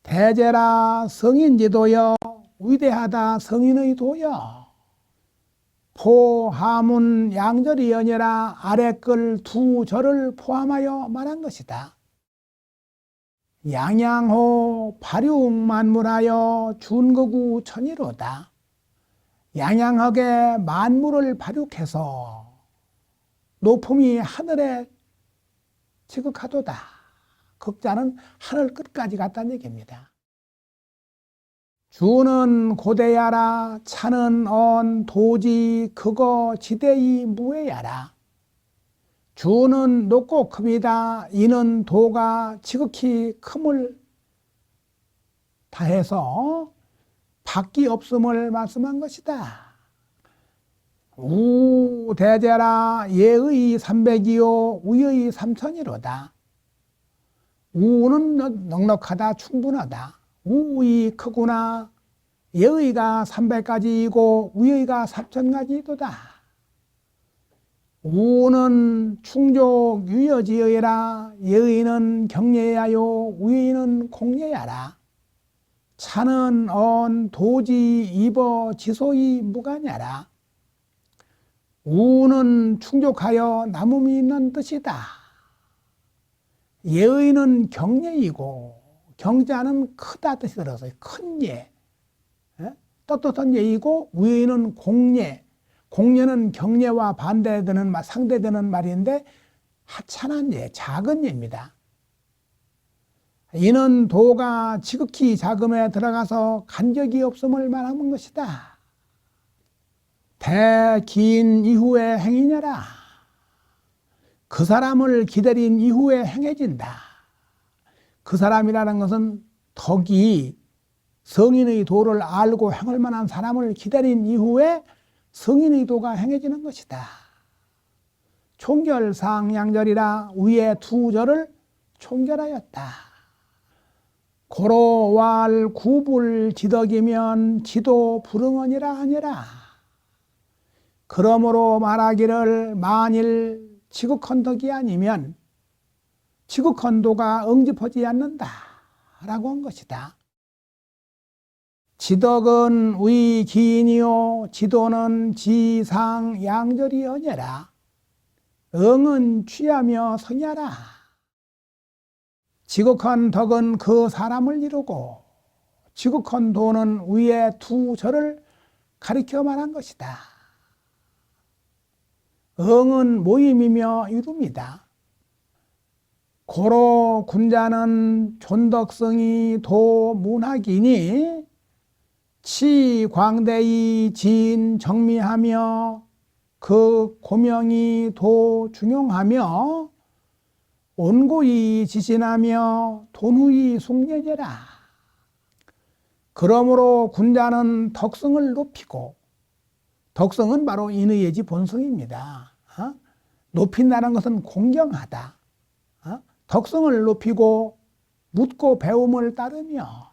대제라 성인지도여 위대하다 성인의 도여. 포하문 양절이 연예라 아래글 두 절을 포함하여 말한 것이다. 양양호 발육만물하여 준거구 천이로다. 양양하게 만물을 발육해서 높음이 하늘에 지극하도다. 극자는 하늘 끝까지 갔다는 얘기입니다. 주는 고대야라 차는 언 도지 그거 지대이 무해야라. 주는 높고 큽니다. 이는 도가 지극히 큼을 다해서 밖이 없음을 말씀한 것이다. 우대제라 예의 300이요 우의 3000이로다. 우는 넉넉하다 충분하다. 우의 크구나. 예의가 300가지이고 우의가 3000가지이도다. 우는 충족 유여지여라. 예의는 경례야요 우의는 공례야라. 차는 언 도지 입어 지소이 무가냐라. 우는 충족하여 남음이 있는 뜻이다. 예의는 경례이고 경자는 크다 뜻이 들어서요. 큰 예. 떳떳한 예이고 우의는 공례. 공례는 경례와 반대되는 말, 상대되는 말인데 하찮은 예, 작은 예입니다. 이는 도가 지극히 작음에 들어가서 간격이 없음을 말하는 것이다. 대긴 이후에 행이냐라. 그 사람을 기다린 이후에 행해진다. 그 사람이라는 것은 덕이 성인의 도를 알고 행할 만한 사람을 기다린 이후에 성인의 도가 행해지는 것이다. 총결상양절이라 위에 두 절을 총결하였다. 고로왈 구불 지덕이면 지도 불응언이라 하니라. 그러므로 말하기를 만일 지극한 덕이 아니면 지극한 도가 응집하지 않는다 라고 한 것이다. 지덕은 위기인이요 지도는 지상 양절이 언예라. 응은 취하며 성야라. 지극한 덕은 그 사람을 이루고 지극한 도는 위에 두 절을 가리켜 말한 것이다. 응은 모임이며 이룸이다. 고로 군자는 존덕성이 도 문학이니 치광대이 진 정미하며 그 고명이 도 중용하며 온고이 지신하며 돈후이 숭례제라. 그러므로 군자는 덕성을 높이고 덕성은 바로 인의예지 본성입니다. 높인다는 것은 공경하다. 덕성을 높이고 묻고 배움을 따르며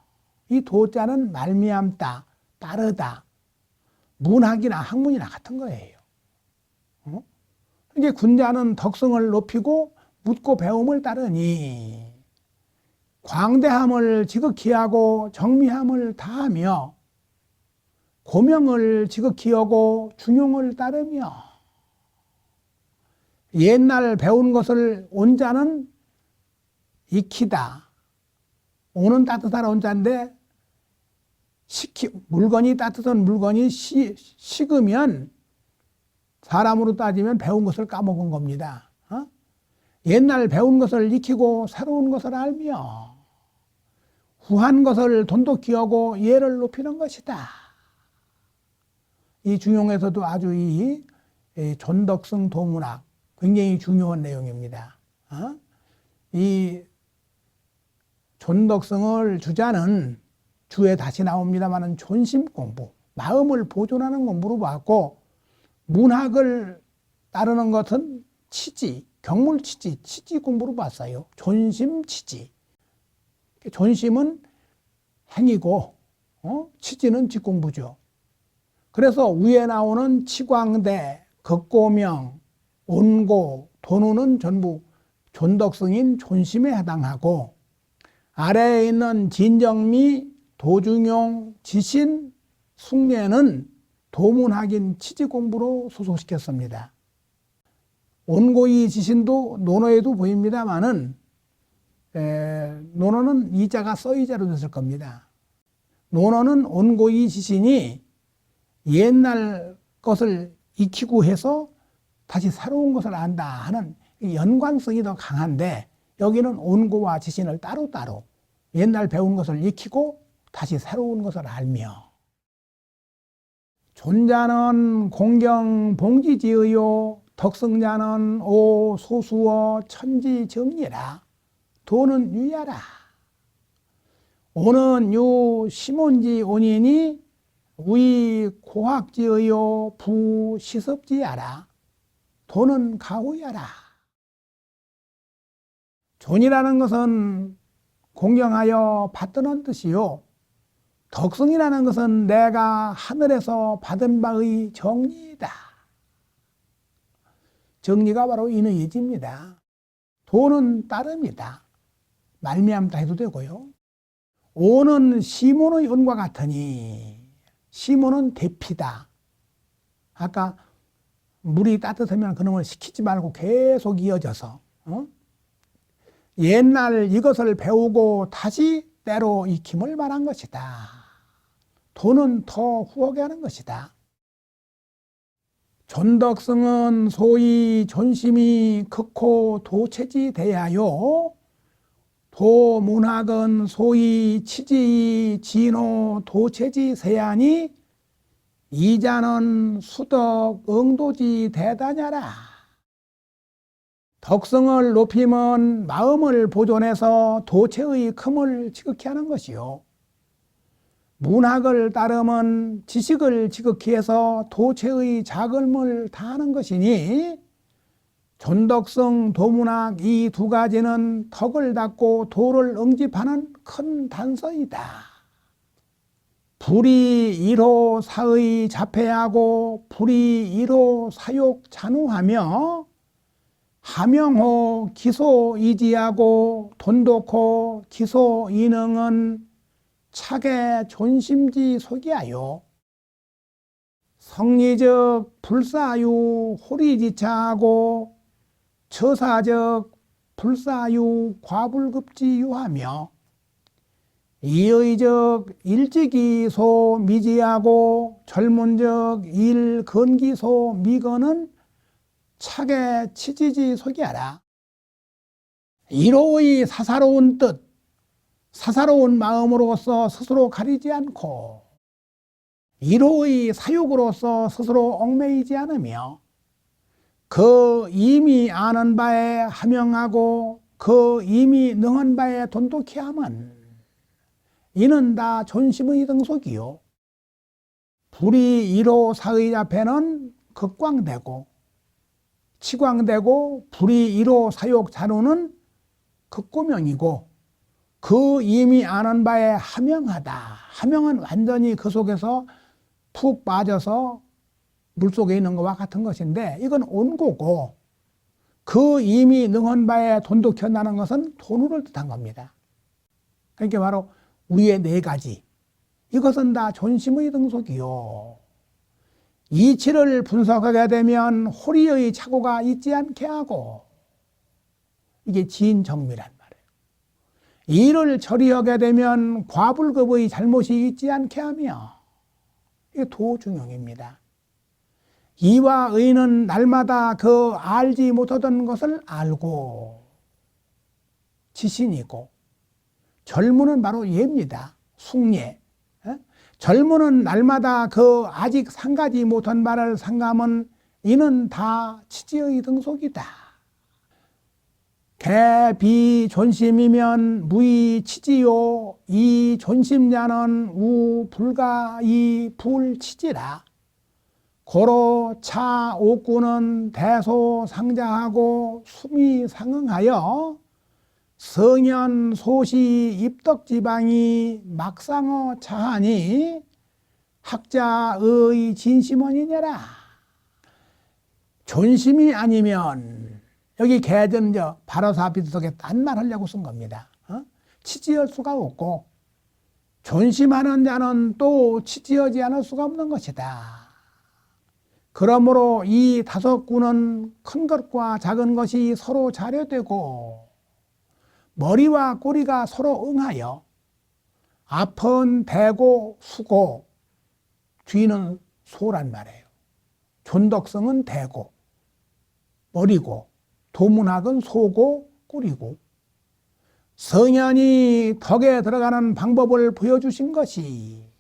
이 도자는 말미암다, 따르다, 문학이나 학문이나 같은 거예요. 이게 군자는 덕성을 높이고 묻고 배움을 따르니 광대함을 지극히 하고 정미함을 다하며 고명을 지극히 하고 중용을 따르며 옛날 배운 것을 온자는 익히다. 오는 따뜻한 온자인데 물건이 따뜻한 물건이 식으면 사람으로 따지면 배운 것을 까먹은 겁니다. 옛날 배운 것을 익히고 새로운 것을 알며 후한 것을 돈독히 하고 예를 높이는 것이다. 이 중용에서도 아주 이 존덕성 도문학 굉장히 중요한 내용입니다. 이 존덕성을 주자는 주에 다시 나옵니다만은 존심 공부, 마음을 보존하는 공부로 봤고 문학을 따르는 것은 치지, 경물치지, 치지 공부로 봤어요. 존심치지. 존심은 행이고 치지는 직공부죠. 그래서 위에 나오는 치광대, 극고명, 온고, 돈우는 전부 존덕성인 존심에 해당하고 아래에 있는 진정미, 도중용, 지신, 숭례는 도문학인 치지공부로 소속시켰습니다. 온고이 지신도 논어에도 보입니다만은 논어는 이자가 써이자로 됐을 겁니다. 논어는 온고이 지신이 옛날 것을 익히고 해서 다시 새로운 것을 안다 하는 연관성이 더 강한데, 여기는 온고와 지신을 따로따로 옛날 배운 것을 익히고 다시 새로운 것을 알며, 존자는 공경 봉지지의요 덕승자는 오 소수어 천지정리라. 도는 유야라. 오는 유 시몬지 온이니 위 고학지의요 부 시섭지야라. 도는 가후야라. 존이라는 것은 공경하여 받드는 뜻이요, 덕승이라는 것은 내가 하늘에서 받은 바의 정리이다. 정리가 바로 인의지입니다. 도는 따릅니다. 말미암다 해도 되고요. 오는 시몬의 온과 같으니, 시몬은 대피다. 아까 물이 따뜻하면 그놈을 식히지 말고 계속 이어져서 옛날 이것을 배우고 다시 때로 익힘을 말한 것이다. 도는 더 후하게 하는 것이다. 존덕승은 소위 존심이 극호 도체지 대하여, 도문학은 소위 치지 진호 도체지 세하니, 이자는 수덕 응도지 대다냐라. 덕성을 높이면 마음을 보존해서 도체의 큼을 지극히 하는 것이요, 문학을 따르면 지식을 지극히 해서 도체의 작음을 다하는 것이니, 존덕성, 도문학 이 두 가지는 덕을 닦고 도를 응집하는 큰 단서이다. 불이 1호 사의 자폐하고 불이 1호 사욕 잔우하며, 하명호 기소 이지하고 돈독호 기소 이능은 차게 존심지 소기하여, 성리적 불사유 호리지차하고 처사적 불사유 과불급지유하며, 이의적 일지기소 미지하고 젊은적 일건기소 미건은 차게 치지지 소기하라. 1호의 사사로운 뜻, 사사로운 마음으로서 스스로 가리지 않고 1호의 사욕으로서 스스로 얽매이지 않으며, 그 이미 아는 바에 하명하고 그 이미 능한 바에 돈독히 함은, 이는 다 존심의 등속이요, 불이 1호 사의 앞에는 극광되고 치광되고, 불이 1호 사욕 잔우는 극고명이고, 그 이미 아는 바에 하명하다. 하명은 완전히 그 속에서 푹 빠져서 물속에 있는 것과 같은 것인데, 이건 온고고, 그 이미 능한 바에 돈독히 한다는 것은 돈우를 뜻한 겁니다. 그러니까 바로 위의 네 가지, 이것은 다 존심의 등속이요, 이치를 분석하게 되면 호리의 착오가 있지 않게 하고, 이게 지인정미란 말이에요. 이를 처리하게 되면 과불급의 잘못이 있지 않게 하며, 이게 도중용입니다. 이와 의는 날마다 그 알지 못하던 것을 알고 지신이고, 젊은은 바로 예입니다. 숭례. 젊은은 날마다 그 아직 상가지 못한 바를 상감은, 이는 다 치지의 등속이다. 개비 존심이면 무이 치지요, 이 존심자는 우 불가 이 불치지라. 고로 차 옥구는 대소 상자하고 숨이 상응하여, 성현 소시 입덕지방이 막상어 차하니 학자의 진심원이냐라. 존심이 아니면, 여기 개전 바로사 비도 속에 딴 말 하려고 쓴 겁니다. 치지을 수가 없고 존심하는 자는 또 치지하지 않을 수가 없는 것이다. 그러므로 이 다섯 구는 큰 것과 작은 것이 서로 자료되고 머리와 꼬리가 서로 응하여 앞은 대고 수고 뒤는 소란 말이에요. 존덕성은 대고 머리고 도문학은 소고 꼬리고 성현이 덕에 들어가는 방법을 보여주신 것이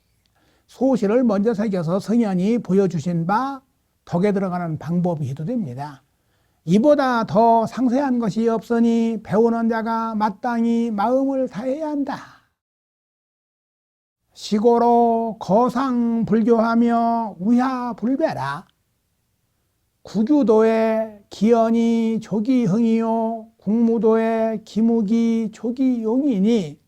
소시를 먼저 새겨서 성현이 보여주신 바 덕에 들어가는 방법이 해도 됩니다. 이보다 더 상세한 것이 없으니 배우는 자가 마땅히 마음을 다해야 한다. 시고로 거상불교하며 우야불배라. 구규도의 기연이 조기흥이요 국무도의 기묵이 조기용이니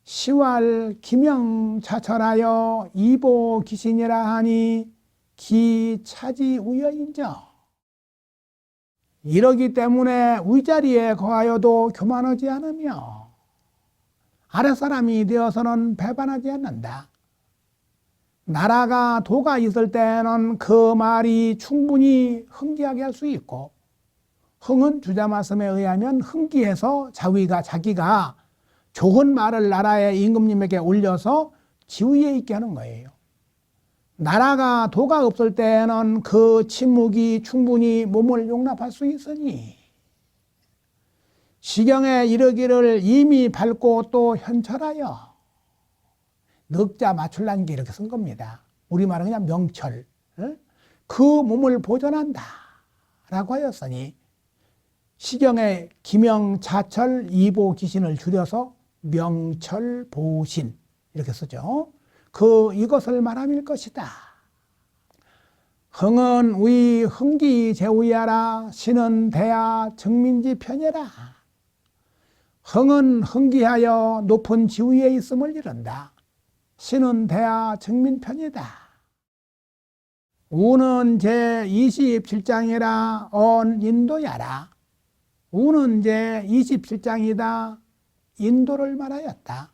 시왈 기명자철하여 이보기신이라 하니 기차지 우여인저. 이러기 때문에 위자리에 거하여도 교만하지 않으며 아랫사람이 되어서는 배반하지 않는다. 나라가 도가 있을 때는 그 말이 충분히 흥기하게 할 수 있고 흥은 주자 말씀에 의하면 흥기해서 자기가 좋은 말을 나라의 임금님에게 올려서 지위에 있게 하는 거예요. 나라가 도가 없을 때는 그 침묵이 충분히 몸을 용납할 수 있으니 시경에 이르기를 이미 밟고 또 현철하여 넉자 맞출라는 게 이렇게 쓴 겁니다. 우리말은 그냥 명철. 그 몸을 보존한다 라고 하였으니 시경에 기명자철 이보기신을 줄여서 명철보신 이렇게 쓰죠. 이것을 말함일 것이다. 흥은 위 흥기제우야라 신은 대야 정민지 편예라. 흥은 흥기하여 높은 지위에 있음을 이른다. 신은 대야 정민편이다. 우는 제27장이라 언 인도야라. 우는 제27장이다. 인도를 말하였다.